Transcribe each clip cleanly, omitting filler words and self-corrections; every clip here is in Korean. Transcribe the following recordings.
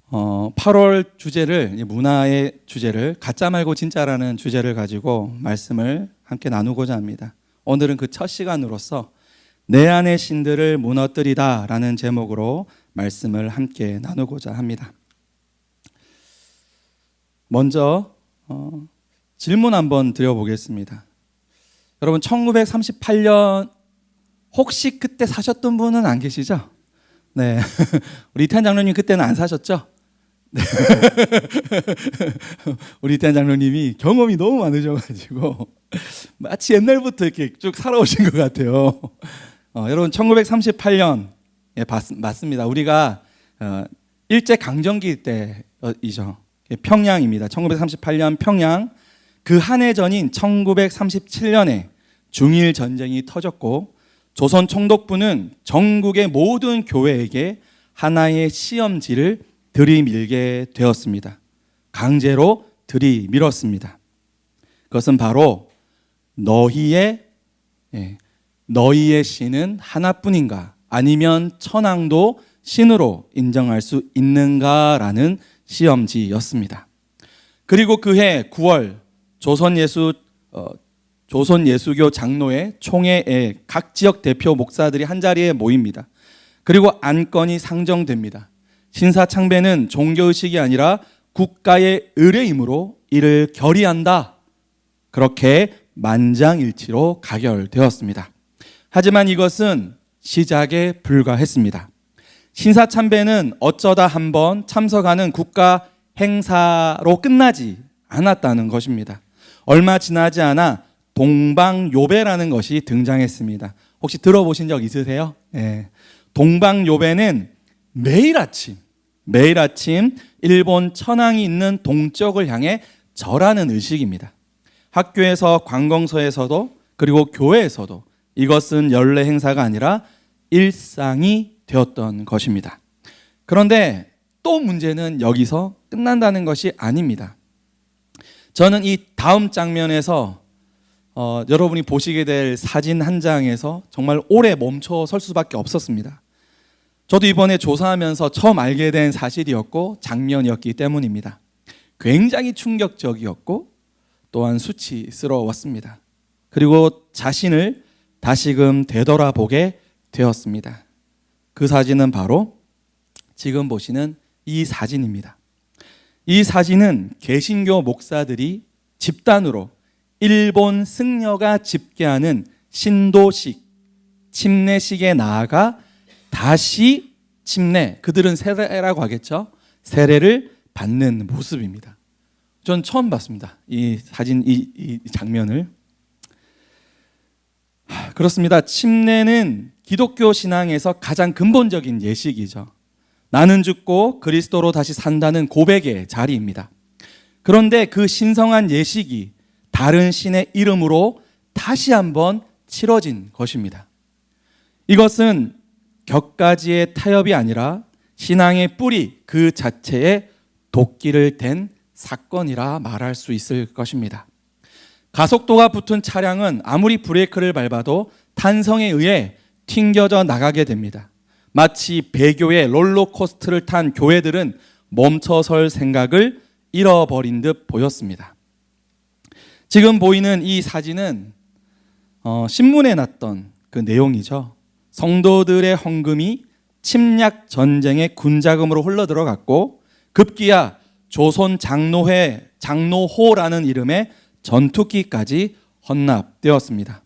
8월 주제를, 문화의 주제를 가짜 말고 진짜라는 주제를 가지고 말씀을 함께 나누고자 합니다. 오늘은 그 첫 시간으로서 내 안의 신들을 무너뜨리다 라는 제목으로 말씀을 함께 나누고자 합니다. 먼저 질문 한번 드려보겠습니다. 여러분 1938년 혹시 그때 사셨던 분은 안 계시죠? 네, 우리 이태한 장로님 그때는 안 사셨죠? 네. 우리 이태한 장로님이 경험이 너무 많으셔가지고 마치 옛날부터 이렇게 쭉 살아오신 것 같아요. 여러분 1938년 맞습니다. 우리가 일제 강점기 때이죠. 평양입니다. 1938년 평양. 그 한 해 전인 1937년에 중일 전쟁이 터졌고 조선 총독부는 전국의 모든 교회에게 하나의 시험지를 들이밀게 되었습니다. 강제로 들이밀었습니다. 그것은 바로 너희의 신은 하나뿐인가? 아니면 천황도 신으로 인정할 수 있는가라는 시험지였습니다. 그리고 그해 9월 조선예수교 장로회 총회에 각 지역 대표 목사들이 한자리에 모입니다. 그리고 안건이 상정됩니다. 신사창배는 종교의식이 아니라 국가의 의례이므로 이를 결의한다. 그렇게 만장일치로 가결되었습니다. 하지만 이것은 시작에 불과했습니다. 신사참배는 어쩌다 한번 참석하는 국가 행사로 끝나지 않았다는 것입니다. 얼마 지나지 않아 동방요배라는 것이 등장했습니다. 혹시 들어보신 적 있으세요? 네. 동방요배는 매일 아침 일본 천황이 있는 동쪽을 향해 절하는 의식입니다. 학교에서 관공서에서도 그리고 교회에서도 이것은 연례 행사가 아니라 일상이 되었던 것입니다. 그런데 또 문제는 여기서 끝난다는 것이 아닙니다. 저는 이 다음 장면에서 여러분이 보시게 될 사진 한 장에서 정말 오래 멈춰 설 수밖에 없었습니다. 저도 이번에 조사하면서 처음 알게 된 사실이었고 장면이었기 때문입니다. 굉장히 충격적이었고 또한 수치스러웠습니다. 그리고 자신을 다시금 되돌아보게 되었습니다. 그 사진은 바로 지금 보시는 이 사진입니다. 이 사진은 개신교 목사들이 집단으로 일본 승려가 집계하는 신도식, 침례식에 나아가 다시 그들은 세례라고 하겠죠. 세례를 받는 모습입니다. 전 처음 봤습니다. 이 사진, 이 장면을. 그렇습니다. 침례는 기독교 신앙에서 가장 근본적인 예식이죠. 나는 죽고 그리스도로 다시 산다는 고백의 자리입니다. 그런데 그 신성한 예식이 다른 신의 이름으로 다시 한번 치러진 것입니다. 이것은 격가지의 타협이 아니라 신앙의 뿌리 그 자체에 도끼를 댄 사건이라 말할 수 있을 것입니다. 가속도가 붙은 차량은 아무리 브레이크를 밟아도 탄성에 의해 튕겨져 나가게 됩니다. 마치 배교의 롤러코스터를 탄 교회들은 멈춰설 생각을 잃어버린 듯 보였습니다. 지금 보이는 이 사진은 신문에 났던 그 내용이죠. 성도들의 헌금이 침략 전쟁의 군자금으로 흘러들어갔고 급기야 조선 장로호라는 이름의 전투기까지 헌납되었습니다.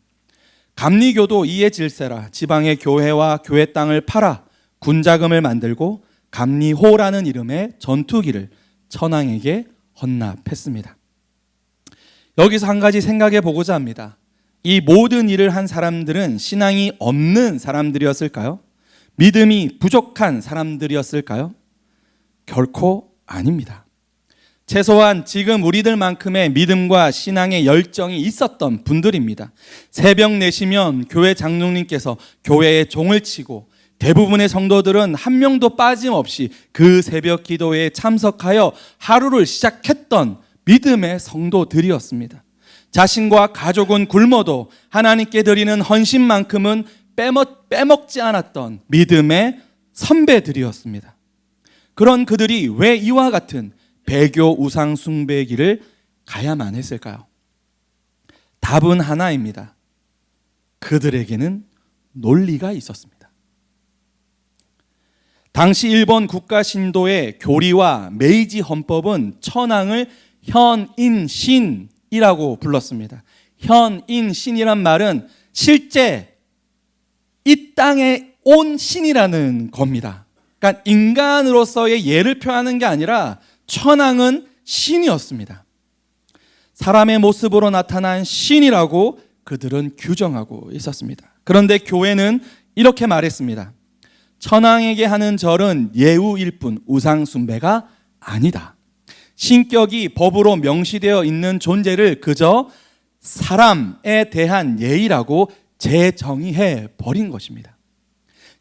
감리교도 이에 질세라 지방의 교회와 교회 땅을 팔아 군자금을 만들고 감리호라는 이름의 전투기를 천황에게 헌납했습니다. 여기서 한 가지 생각해 보고자 합니다. 이 모든 일을 한 사람들은 신앙이 없는 사람들이었을까요? 믿음이 부족한 사람들이었을까요? 결코 아닙니다. 최소한 지금 우리들만큼의 믿음과 신앙의 열정이 있었던 분들입니다. 새벽 4시면 교회 장로님께서 교회에 종을 치고 대부분의 성도들은 한 명도 빠짐없이 그 새벽 기도회에 참석하여 하루를 시작했던 믿음의 성도들이었습니다. 자신과 가족은 굶어도 하나님께 드리는 헌신만큼은 빼먹지 않았던 믿음의 선배들이었습니다. 그런 그들이 왜 이와 같은 배교 우상 숭배의 길을 가야만 했을까요? 답은 하나입니다. 그들에게는 논리가 있었습니다. 당시 일본 국가 신도의 교리와 메이지 헌법은 천황을 현인신이라고 불렀습니다. 현인신이란 말은 실제 이 땅에 온 신이라는 겁니다. 그러니까 인간으로서의 예를 표하는 게 아니라 천황은 신이었습니다. 사람의 모습으로 나타난 신이라고 그들은 규정하고 있었습니다. 그런데 교회는 이렇게 말했습니다. 천황에게 하는 절은 예우일 뿐 우상 숭배가 아니다. 신격이 법으로 명시되어 있는 존재를 그저 사람에 대한 예의라고 재정의해 버린 것입니다.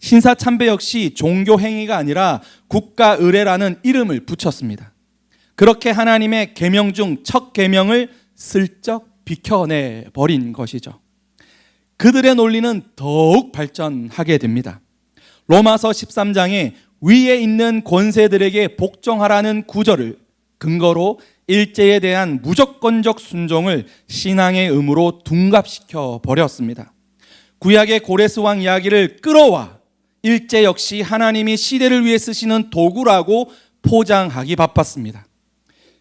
신사참배 역시 종교 행위가 아니라 국가 의례라는 이름을 붙였습니다. 그렇게 하나님의 계명 중 첫 계명을 슬쩍 비켜내 버린 것이죠. 그들의 논리는 더욱 발전하게 됩니다. 로마서 13장에 위에 있는 권세들에게 복종하라는 구절을 근거로 일제에 대한 무조건적 순종을 신앙의 의무로 둔갑시켜 버렸습니다. 구약의 고레스 왕 이야기를 끌어와 일제 역시 하나님이 시대를 위해 쓰시는 도구라고 포장하기 바빴습니다.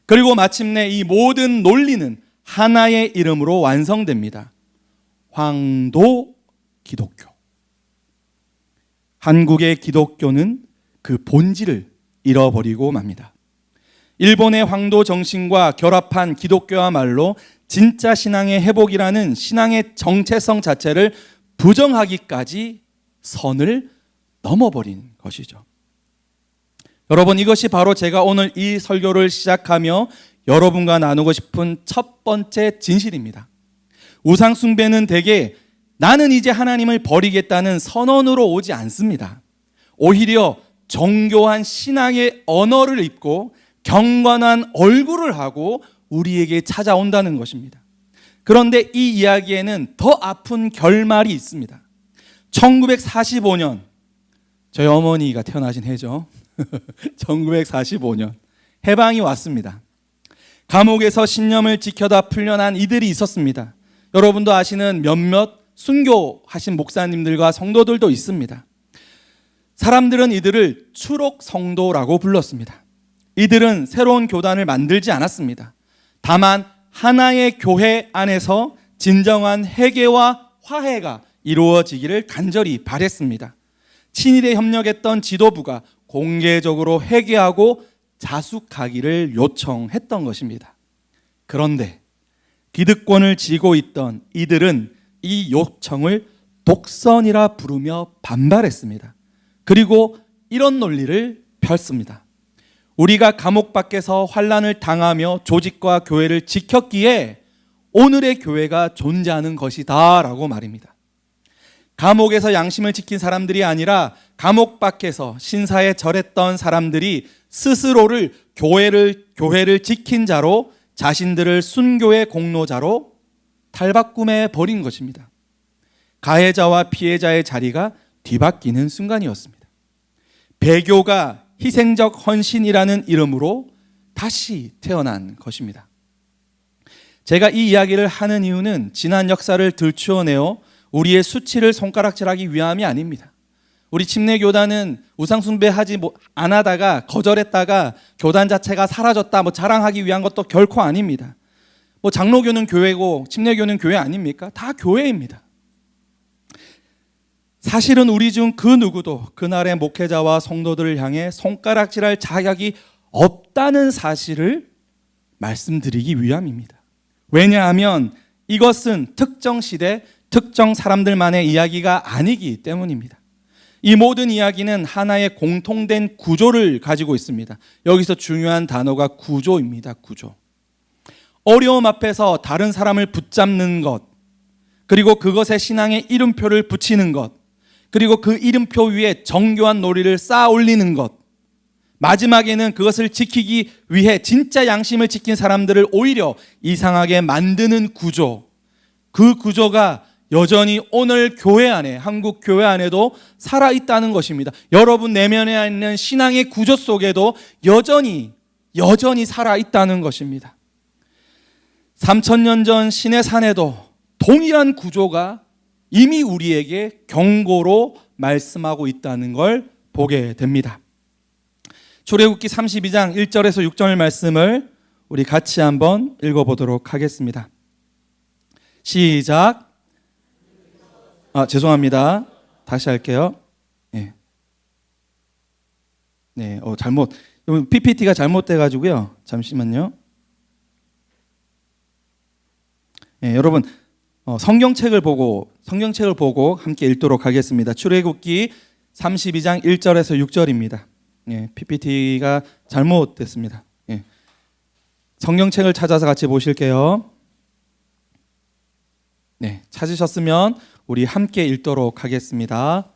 그리고 마침내 이 모든 논리는 하나의 이름으로 완성됩니다. 황도 기독교. 한국의 기독교는 그 본질을 잃어버리고 맙니다. 일본의 황도 정신과 결합한 기독교야말로 진짜 신앙의 회복이라는 신앙의 정체성 자체를 부정하기까지 선을 넘어버린 것이죠. 여러분, 이것이 바로 제가 오늘 이 설교를 시작하며 여러분과 나누고 싶은 첫 번째 진실입니다. 우상 숭배는 대개 나는 이제 하나님을 버리겠다는 선언으로 오지 않습니다. 오히려 정교한 신앙의 언어를 입고 경건한 얼굴을 하고 우리에게 찾아온다는 것입니다. 그런데 이 이야기에는 더 아픈 결말이 있습니다. 1945년, 저희 어머니가 태어나신 해죠. 1945년 해방이 왔습니다. 감옥에서 신념을 지켜다 풀려난 이들이 있었습니다. 여러분도 아시는 몇몇 순교하신 목사님들과 성도들도 있습니다. 사람들은 이들을 추록 성도라고 불렀습니다. 이들은 새로운 교단을 만들지 않았습니다. 다만 하나의 교회 안에서 진정한 회개와 화해가 이루어지기를 간절히 바랬습니다. 친일에 협력했던 지도부가 공개적으로 회개하고 자숙하기를 요청했던 것입니다. 그런데 기득권을 쥐고 있던 이들은 이 요청을 독선이라 부르며 반발했습니다. 그리고 이런 논리를 펼습니다. 우리가 감옥 밖에서 환난을 당하며 조직과 교회를 지켰기에 오늘의 교회가 존재하는 것이다 라고 말입니다. 감옥에서 양심을 지킨 사람들이 아니라 감옥 밖에서 신사에 절했던 사람들이 스스로를 교회를 지킨 자로 자신들을 순교의 공로자로 탈바꿈해 버린 것입니다. 가해자와 피해자의 자리가 뒤바뀌는 순간이었습니다. 배교가 희생적 헌신이라는 이름으로 다시 태어난 것입니다. 제가 이 이야기를 하는 이유는 지난 역사를 들추어내어 우리의 수치를 손가락질하기 위함이 아닙니다. 우리 침례교단은 우상숭배하지 안 하다가 거절했다가 교단 자체가 사라졌다 자랑하기 위한 것도 결코 아닙니다. 장로교는 교회고 침례교는 교회 아닙니까? 다 교회입니다. 사실은 우리 중 그 누구도 그날의 목회자와 성도들을 향해 손가락질할 자격이 없다는 사실을 말씀드리기 위함입니다. 왜냐하면 이것은 특정 시대, 특정 사람들만의 이야기가 아니기 때문입니다. 이 모든 이야기는 하나의 공통된 구조를 가지고 있습니다. 여기서 중요한 단어가 구조입니다. 구조. 어려움 앞에서 다른 사람을 붙잡는 것, 그리고 그것에 신앙의 이름표를 붙이는 것, 그리고 그 이름표 위에 정교한 놀이를 쌓아 올리는 것, 마지막에는 그것을 지키기 위해 진짜 양심을 지킨 사람들을 오히려 이상하게 만드는 구조, 그 구조가 여전히 오늘 교회 안에, 한국 교회 안에도 살아있다는 것입니다. 여러분 내면에 있는 신앙의 구조 속에도 여전히 살아있다는 것입니다. 3000년 전 시내산에도 동일한 구조가 이미 우리에게 경고로 말씀하고 있다는 걸 보게 됩니다. 출애굽기 32장 1절에서 6절 말씀을 우리 같이 한번 읽어보도록 하겠습니다. 시작. 죄송합니다. 다시 할게요. 잘못, PPT가 잘못돼가지고요. 잠시만요. 여러분 성경책을 보고 함께 읽도록 하겠습니다. 출애굽기 32장 1절에서 6절입니다. PPT가 잘못됐습니다. 성경책을 찾아서 같이 보실게요. 찾으셨으면 우리 함께 읽도록 하겠습니다.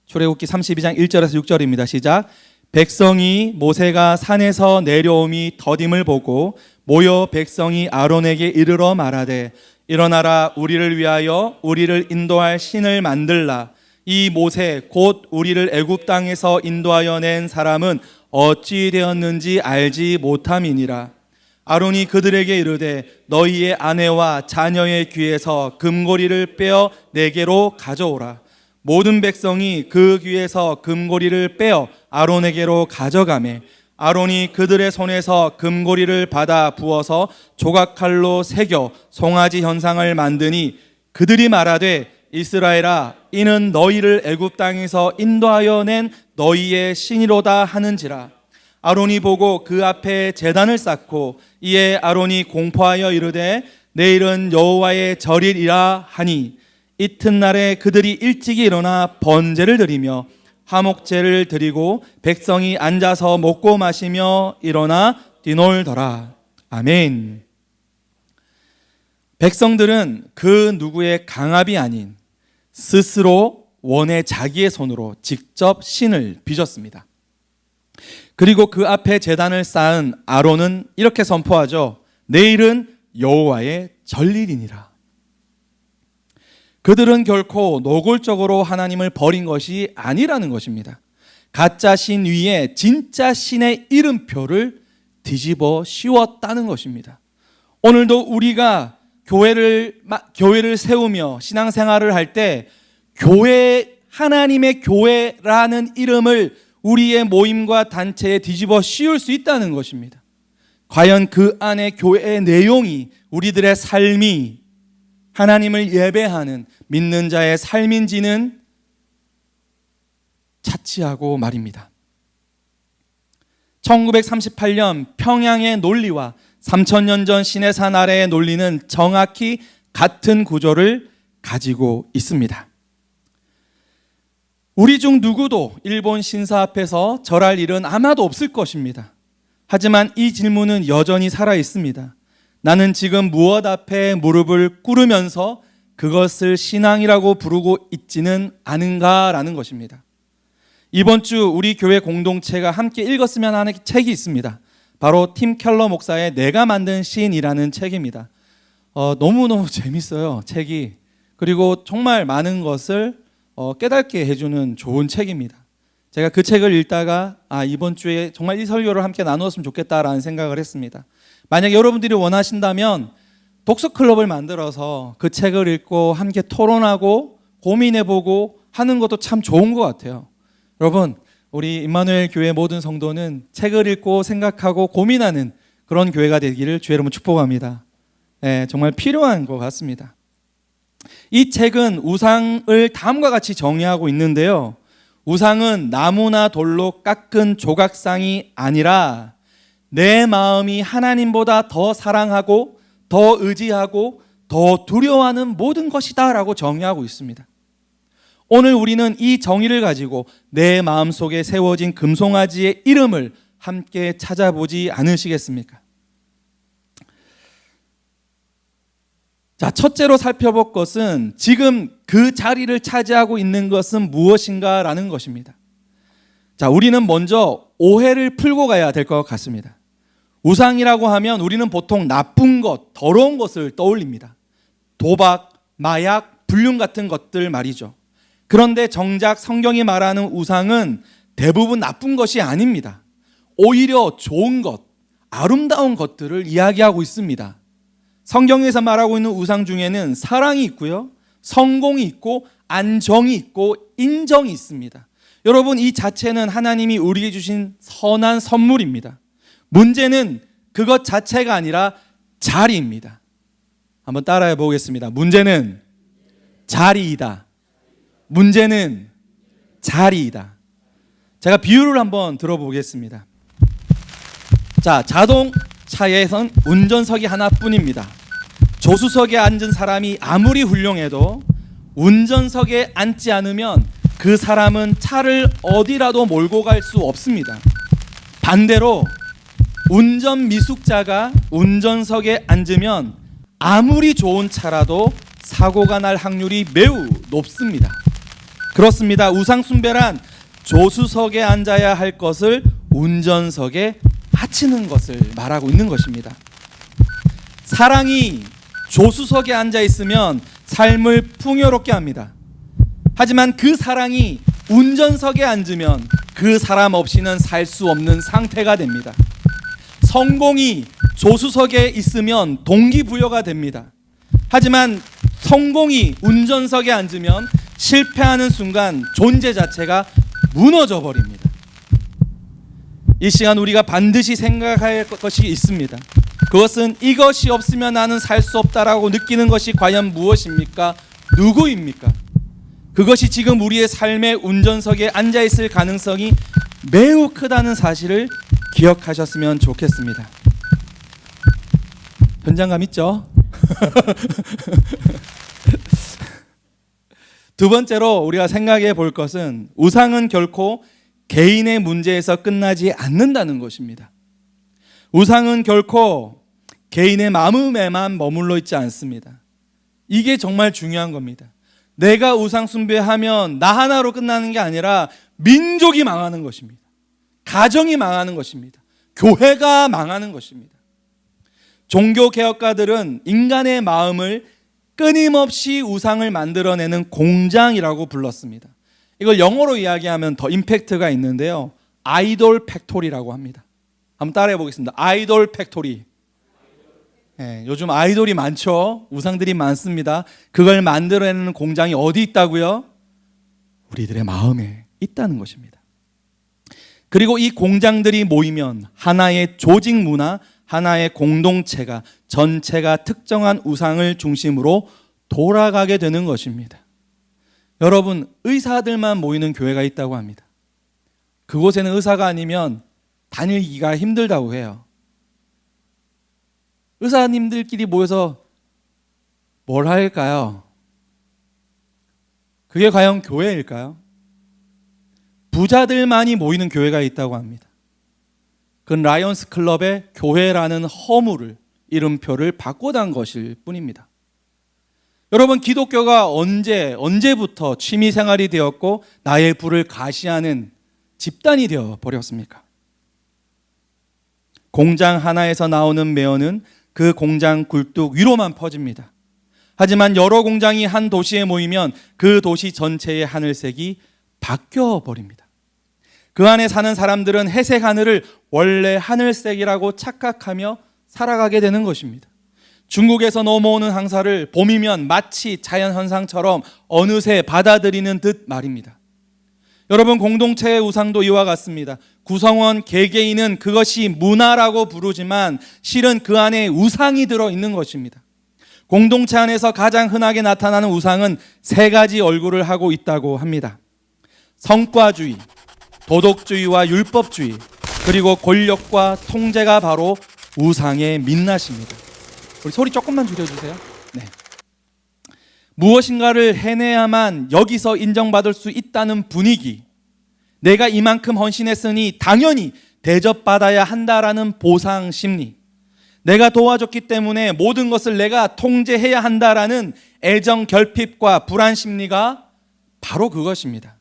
출애굽기 32장 1절에서 6절입니다. 시작. 백성이 모세가 산에서 내려옴이 더딤을 보고 모여 백성이 아론에게 이르러 말하되 일어나라, 우리를 위하여 우리를 인도할 신을 만들라. 이 모세 곧 우리를 애굽 땅에서 인도하여 낸 사람은 어찌 되었는지 알지 못함이니라. 아론이 그들에게 이르되 너희의 아내와 자녀의 귀에서 금고리를 빼어 내게로 가져오라. 모든 백성이 그 귀에서 금고리를 빼어 아론에게로 가져가매 아론이 그들의 손에서 금고리를 받아 부어서 조각칼로 새겨 송아지 현상을 만드니 그들이 말하되 이스라엘아, 이는 너희를 애굽 땅에서 인도하여 낸 너희의 신이로다 하는지라. 아론이 보고 그 앞에 제단을 쌓고 이에 아론이 공포하여 이르되 내일은 여호와의 절일이라 하니 이튿날에 그들이 일찍이 일어나 번제를 드리며 화목제를 드리고 백성이 앉아서 먹고 마시며 일어나 뛰놀더라. 아멘. 백성들은 그 누구의 강압이 아닌 스스로 원해 자기의 손으로 직접 신을 빚었습니다. 그리고 그 앞에 제단을 쌓은 아론은 이렇게 선포하죠. 내일은 여호와의 절일이니라. 그들은 결코 노골적으로 하나님을 버린 것이 아니라는 것입니다. 가짜 신 위에 진짜 신의 이름표를 뒤집어 씌웠다는 것입니다. 오늘도 우리가 교회를 세우며 신앙생활을 할 때 교회, 하나님의 교회라는 이름을 우리의 모임과 단체에 뒤집어 씌울 수 있다는 것입니다. 과연 그 안에 교회의 내용이 우리들의 삶이 하나님을 예배하는 믿는 자의 삶인지는 차치하고 말입니다. 1938년 평양의 논리와 3000년 전 시내산 아래의 논리는 정확히 같은 구조를 가지고 있습니다. 우리 중 누구도 일본 신사 앞에서 절할 일은 아마도 없을 것입니다. 하지만 이 질문은 여전히 살아 있습니다. 나는 지금 무엇 앞에 무릎을 꿇으면서 그것을 신앙이라고 부르고 있지는 않은가라는 것입니다. 이번 주 우리 교회 공동체가 함께 읽었으면 하는 책이 있습니다. 바로 팀 켈러 목사의 내가 만든 시인이라는 책입니다. 너무너무 재밌어요, 책이. 그리고 정말 많은 것을 깨닫게 해주는 좋은 책입니다. 제가 그 책을 읽다가 이번 주에 정말 이 설교를 함께 나누었으면 좋겠다라는 생각을 했습니다. 만약 여러분들이 원하신다면 독서클럽을 만들어서 그 책을 읽고 함께 토론하고 고민해보고 하는 것도 참 좋은 것 같아요. 여러분, 우리 임마누엘 교회 모든 성도는 책을 읽고 생각하고 고민하는 그런 교회가 되기를 주의 이름으로 축복합니다. 정말 필요한 것 같습니다. 이 책은 우상을 다음과 같이 정의하고 있는데요. 우상은 나무나 돌로 깎은 조각상이 아니라 내 마음이 하나님보다 더 사랑하고 더 의지하고 더 두려워하는 모든 것이다 라고 정의하고 있습니다. 오늘 우리는 이 정의를 가지고 내 마음속에 세워진 금송아지의 이름을 함께 찾아보지 않으시겠습니까? 자, 첫째로 살펴볼 것은 지금 그 자리를 차지하고 있는 것은 무엇인가라는 것입니다. 자, 우리는 먼저 오해를 풀고 가야 될 것 같습니다. 우상이라고 하면 우리는 보통 나쁜 것, 더러운 것을 떠올립니다. 도박, 마약, 불륜 같은 것들 말이죠. 그런데 정작 성경이 말하는 우상은 대부분 나쁜 것이 아닙니다. 오히려 좋은 것, 아름다운 것들을 이야기하고 있습니다. 성경에서 말하고 있는 우상 중에는 사랑이 있고요, 성공이 있고, 안정이 있고, 인정이 있습니다. 여러분, 이 자체는 하나님이 우리에게 주신 선한 선물입니다. 문제는 그것 자체가 아니라 자리입니다. 한번 따라해 보겠습니다. 문제는 자리이다. 문제는 자리이다. 제가 비유를 한번 들어보겠습니다. 자, 자동차에선 운전석이 하나뿐입니다. 조수석에 앉은 사람이 아무리 훌륭해도 운전석에 앉지 않으면 그 사람은 차를 어디라도 몰고 갈 수 없습니다. 반대로 운전 미숙자가 운전석에 앉으면 아무리 좋은 차라도 사고가 날 확률이 매우 높습니다. 그렇습니다. 우상 숭배란 조수석에 앉아야 할 것을 운전석에 바치는 것을 말하고 있는 것입니다. 사랑이 조수석에 앉아 있으면 삶을 풍요롭게 합니다. 하지만 그 사랑이 운전석에 앉으면 그 사람 없이는 살 수 없는 상태가 됩니다. 성공이 조수석에 있으면 동기부여가 됩니다. 하지만 성공이 운전석에 앉으면 실패하는 순간 존재 자체가 무너져 버립니다. 이 시간 우리가 반드시 생각할 것이 있습니다. 그것은 이것이 없으면 나는 살 수 없다라고 느끼는 것이 과연 무엇입니까? 누구입니까? 그것이 지금 우리의 삶의 운전석에 앉아 있을 가능성이 매우 크다는 사실을 기억하셨으면 좋겠습니다. 현장감 있죠? 두 번째로 우리가 생각해 볼 것은 우상은 결코 개인의 문제에서 끝나지 않는다는 것입니다. 우상은 결코 개인의 마음에만 머물러 있지 않습니다. 이게 정말 중요한 겁니다. 내가 우상 숭배하면 나 하나로 끝나는 게 아니라 민족이 망하는 것입니다. 가정이 망하는 것입니다. 교회가 망하는 것입니다. 종교개혁가들은 인간의 마음을 끊임없이 우상을 만들어내는 공장이라고 불렀습니다. 이걸 영어로 이야기하면 더 임팩트가 있는데요, 아이돌 팩토리라고 합니다. 한번 따라해 보겠습니다. 아이돌 팩토리. 네, 요즘 아이돌이 많죠. 우상들이 많습니다. 그걸 만들어내는 공장이 어디 있다고요? 우리들의 마음에 있다는 것입니다. 그리고 이 공장들이 모이면 하나의 조직 문화, 하나의 공동체가, 전체가 특정한 우상을 중심으로 돌아가게 되는 것입니다. 여러분, 의사들만 모이는 교회가 있다고 합니다. 그곳에는 의사가 아니면 다니기가 힘들다고 해요. 의사님들끼리 모여서 뭘 할까요? 그게 과연 교회일까요? 부자들만이 모이는 교회가 있다고 합니다. 그건 라이언스 클럽의 교회라는 허물을, 이름표를 바꿔단 것일 뿐입니다. 여러분, 기독교가 언제부터 취미생활이 되었고 나의 부를 가시하는 집단이 되어 버렸습니까? 공장 하나에서 나오는 매연은 그 공장 굴뚝 위로만 퍼집니다. 하지만 여러 공장이 한 도시에 모이면 그 도시 전체의 하늘색이 바뀌어 버립니다. 그 안에 사는 사람들은 회색 하늘을 원래 하늘색이라고 착각하며 살아가게 되는 것입니다. 중국에서 넘어오는 황사를 봄이면 마치 자연현상처럼 어느새 받아들이는 듯 말입니다. 여러분, 공동체의 우상도 이와 같습니다. 구성원 개개인은 그것이 문화라고 부르지만 실은 그 안에 우상이 들어있는 것입니다. 공동체 안에서 가장 흔하게 나타나는 우상은 세 가지 얼굴을 하고 있다고 합니다. 성과주의, 도덕주의와 율법주의, 그리고 권력과 통제가 바로 우상의 민낯입니다. 우리 소리 조금만 줄여주세요. 네. 무엇인가를 해내야만 여기서 인정받을 수 있다는 분위기, 내가 이만큼 헌신했으니 당연히 대접받아야 한다라는 보상 심리, 내가 도와줬기 때문에 모든 것을 내가 통제해야 한다라는 애정 결핍과 불안 심리가 바로 그것입니다.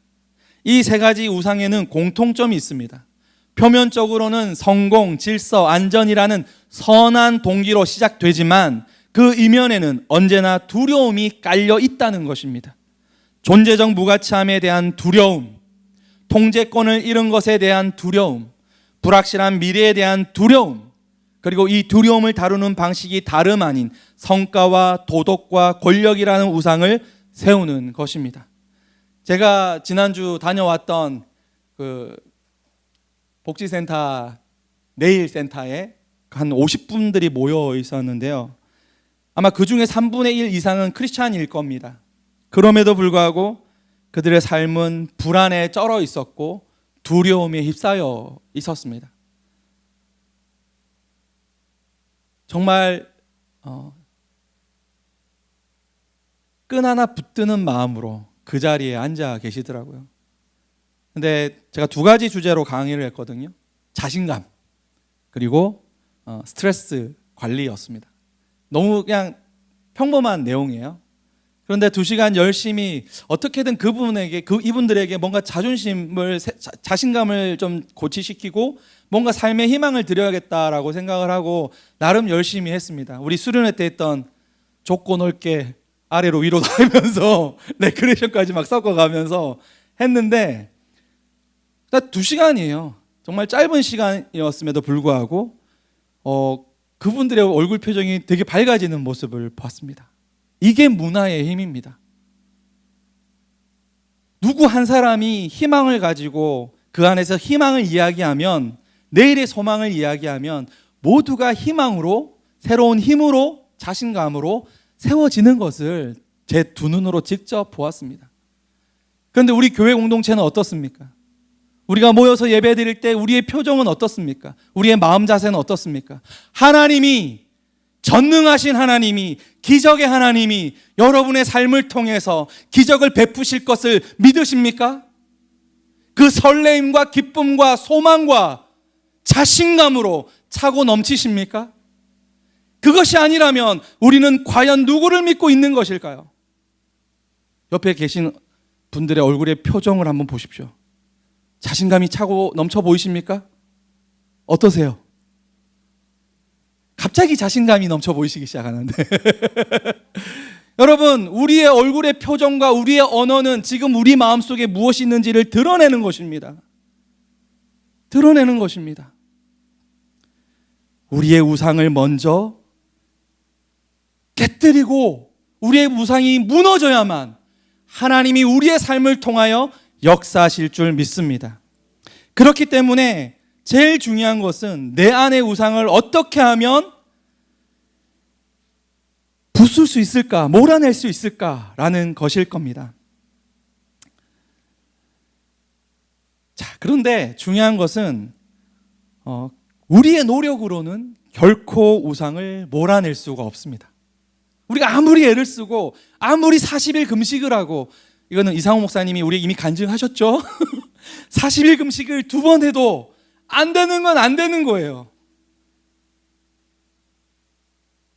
이 세 가지 우상에는 공통점이 있습니다. 표면적으로는 성공, 질서, 안전이라는 선한 동기로 시작되지만 그 이면에는 언제나 두려움이 깔려 있다는 것입니다. 존재적 무가치함에 대한 두려움, 통제권을 잃은 것에 대한 두려움, 불확실한 미래에 대한 두려움, 그리고 이 두려움을 다루는 방식이 다름 아닌 성과와 도덕과 권력이라는 우상을 세우는 것입니다. 제가 지난주 다녀왔던 그 복지센터 내일센터에 한 50분들이 모여 있었는데요. 아마 그 중에 3분의 1 이상은 크리스찬일 겁니다. 그럼에도 불구하고 그들의 삶은 불안에 쩔어 있었고 두려움에 휩싸여 있었습니다. 정말 끈 하나 붙드는 마음으로 그 자리에 앉아 계시더라고요. 근데 제가 2가지 주제로 강의를 했거든요. 자신감 그리고 스트레스 관리였습니다. 너무 그냥 평범한 내용이에요. 그런데 2시간 열심히 어떻게든 이분들에게 뭔가 자신감을 좀 고취시키고 뭔가 삶의 희망을 드려야겠다라고 생각을 하고 나름 열심히 했습니다. 우리 수련회 때 했던 좁고 넓게 아래로 위로 다니면서 레크레이션까지 막 섞어가면서 했는데 2시간이에요. 정말 짧은 시간이었음에도 불구하고 그분들의 얼굴 표정이 되게 밝아지는 모습을 봤습니다. 이게 문화의 힘입니다. 누구 한 사람이 희망을 가지고 그 안에서 희망을 이야기하면, 내일의 소망을 이야기하면 모두가 희망으로, 새로운 힘으로, 자신감으로 세워지는 것을 제 2눈으로 직접 보았습니다. 그런데 우리 교회 공동체는 어떻습니까? 우리가 모여서 예배 드릴 때 우리의 표정은 어떻습니까? 우리의 마음 자세는 어떻습니까? 하나님이, 전능하신 하나님이, 기적의 하나님이 여러분의 삶을 통해서 기적을 베푸실 것을 믿으십니까? 그 설레임과 기쁨과 소망과 자신감으로 차고 넘치십니까? 그것이 아니라면 우리는 과연 누구를 믿고 있는 것일까요? 옆에 계신 분들의 얼굴의 표정을 한번 보십시오. 자신감이 차고 넘쳐 보이십니까? 어떠세요? 갑자기 자신감이 넘쳐 보이시기 시작하는데 여러분, 우리의 얼굴의 표정과 우리의 언어는 지금 우리 마음속에 무엇이 있는지를 드러내는 것입니다. 드러내는 것입니다. 우리의 우상을 먼저 깨뜨리고 우리의 우상이 무너져야만 하나님이 우리의 삶을 통하여 역사하실 줄 믿습니다. 그렇기 때문에 제일 중요한 것은 내 안의 우상을 어떻게 하면 부술 수 있을까, 몰아낼 수 있을까라는 것일 겁니다. 자, 그런데 중요한 것은 우리의 노력으로는 결코 우상을 몰아낼 수가 없습니다. 우리가 아무리 애를 쓰고 아무리 40일 금식을 하고, 이거는 이상호 목사님이 우리 이미 간증하셨죠? 40일 금식을 2번 해도 안 되는 건 안 되는 거예요.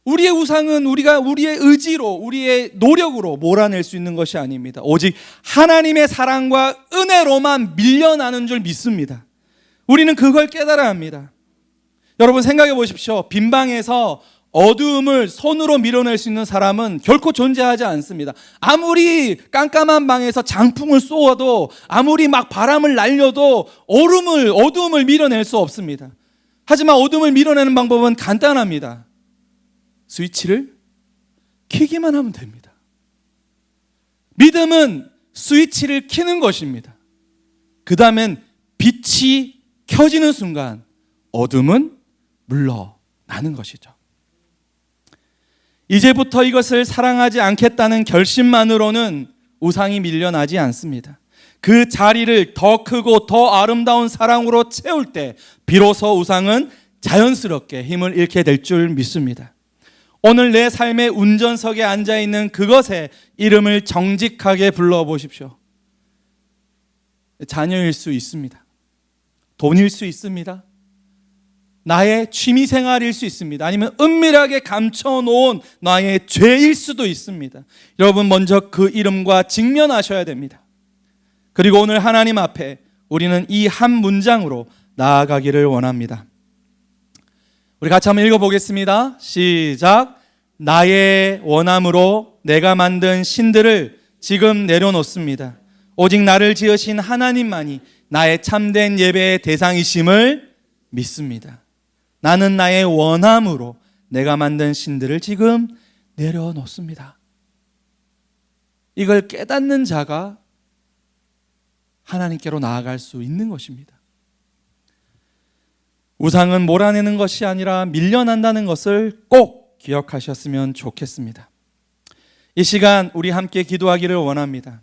우리의 우상은 우리가 우리의 의지로, 우리의 노력으로 몰아낼 수 있는 것이 아닙니다. 오직 하나님의 사랑과 은혜로만 밀려나는 줄 믿습니다. 우리는 그걸 깨달아야 합니다. 여러분 생각해 보십시오. 빈 방에서 어두움을 손으로 밀어낼 수 있는 사람은 결코 존재하지 않습니다. 아무리 깜깜한 방에서 장풍을 쏘아도, 아무리 막 바람을 날려도 어두움을 밀어낼 수 없습니다. 하지만 어둠을 밀어내는 방법은 간단합니다. 스위치를 켜기만 하면 됩니다. 믿음은 스위치를 켜는 것입니다. 그 다음엔 빛이 켜지는 순간 어둠은 물러나는 것이죠. 이제부터 이것을 사랑하지 않겠다는 결심만으로는 우상이 밀려나지 않습니다. 그 자리를 더 크고 더 아름다운 사랑으로 채울 때 비로소 우상은 자연스럽게 힘을 잃게 될 줄 믿습니다. 오늘 내 삶의 운전석에 앉아있는 그것의 이름을 정직하게 불러보십시오. 자녀일 수 있습니다. 돈일 수 있습니다. 나의 취미생활일 수 있습니다. 아니면 은밀하게 감춰놓은 나의 죄일 수도 있습니다. 여러분 먼저 그 이름과 직면하셔야 됩니다. 그리고 오늘 하나님 앞에 우리는 이 한 문장으로 나아가기를 원합니다. 우리 같이 한번 읽어보겠습니다. 시작. 나의 원함으로 내가 만든 신들을 지금 내려놓습니다. 오직 나를 지으신 하나님만이 나의 참된 예배의 대상이심을 믿습니다. 나는 나의 원함으로 내가 만든 신들을 지금 내려놓습니다. 이걸 깨닫는 자가 하나님께로 나아갈 수 있는 것입니다. 우상은 몰아내는 것이 아니라 밀려난다는 것을 꼭 기억하셨으면 좋겠습니다. 이 시간 우리 함께 기도하기를 원합니다.